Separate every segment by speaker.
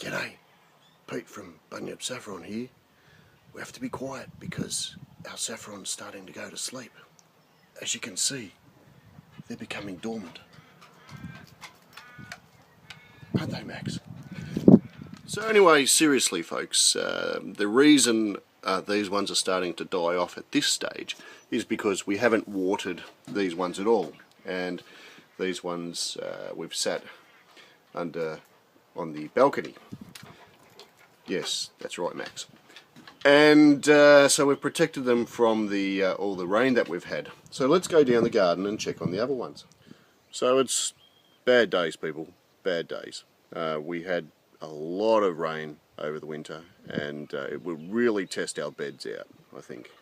Speaker 1: G'day, Pete from Bunyip Saffron here. We have to be quiet because our saffron's starting to go to sleep. As you can see, they're becoming dormant. Aren't they, Max? So anyway, seriously folks, the reason these ones are starting to die off at this stage is because we haven't watered these ones at all. And these ones we've sat under on the balcony. Yes, that's right, Max. And so we've protected them from the all the rain that we've had. So let's go down the garden and check on the other ones. So it's bad days, people, bad days. We had a lot of rain over the winter, and it will really test our beds out, I think,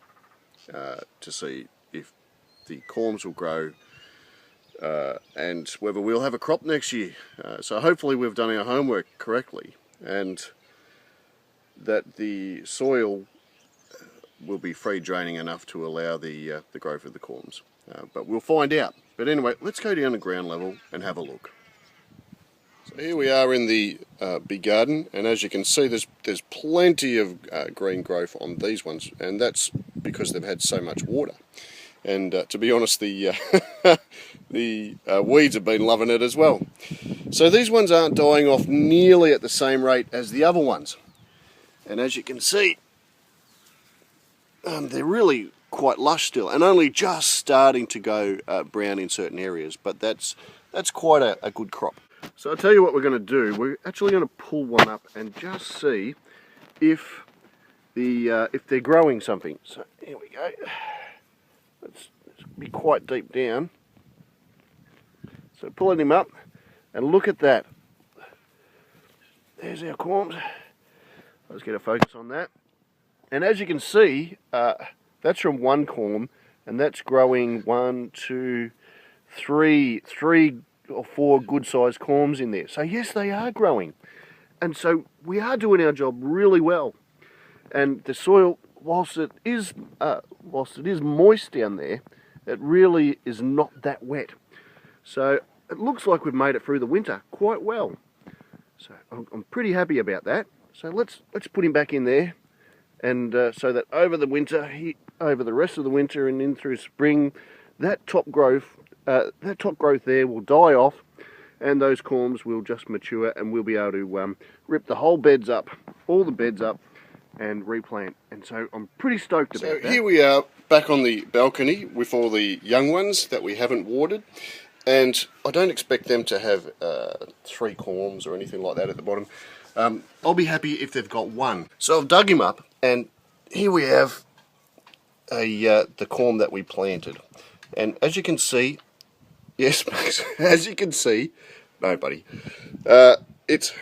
Speaker 1: to see if the corms will grow and whether we'll have a crop next year. So hopefully we've done our homework correctly and that the soil will be free draining enough to allow the growth of the corms. But we'll find out. But anyway, let's go down to ground level and have a look. So here we are in the big garden, and as you can see there's plenty of green growth on these ones, and that's because they've had so much water. And to be honest, the weeds have been loving it as well. So these ones aren't dying off nearly at the same rate as the other ones. And as you can see, they're really quite lush still, and only just starting to go brown in certain areas. But that's quite a good crop. So I'll tell you what we're going to do. We're actually going to pull one up and just see if they're growing something. So here we go. Let's be quite deep down. So pulling him up, and look at that. There's our corms. Let's get a focus on that. And as you can see, that's from one corm, and that's growing 1, 2, 3 or 4 good-sized corms in there. So yes, they are growing, and so we are doing our job really well. And the soil, whilst it is moist down there, it really is not that wet. So it looks like we've made it through the winter quite well. So I'm pretty happy about that. So let's put him back in there, and so that over the winter, over the rest of the winter and in through spring, that top growth there will die off, and those corms will just mature, and we'll be able to rip the whole beds up, all the beds up, and replant. And so I'm pretty stoked about that. So here we are back on the balcony with all the young ones that we haven't watered, and I don't expect them to have 3 corms or anything like that at the bottom. I'll be happy if they've got 1. So I've dug him up, and here we have the corm that we planted. And as you can see, yes, Max, as you can see, no, buddy, it's,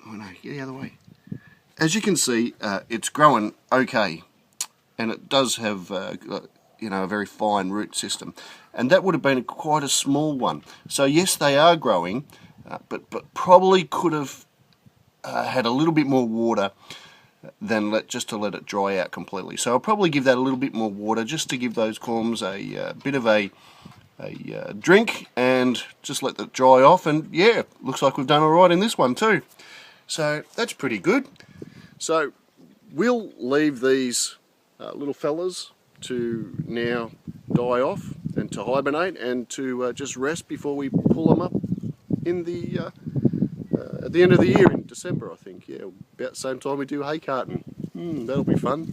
Speaker 1: oh no, get out of the way. As you can see, it's growing okay, and it does have, you know, a very fine root system. And that would have been quite a small one. So yes, they are growing, but probably could have had a little bit more water than just to let it dry out completely. So I'll probably give that a little bit more water just to give those corms a bit of a drink, and just let that dry off. And yeah, looks like we've done all right in this one too. So that's pretty good. So we'll leave these little fellas to now die off and to hibernate and to just rest before we pull them up in the at the end of the year in December, I think. Yeah, about the same time we do hay carting. That'll be fun.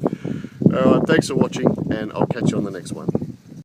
Speaker 1: Alright, thanks for watching, and I'll catch you on the next one.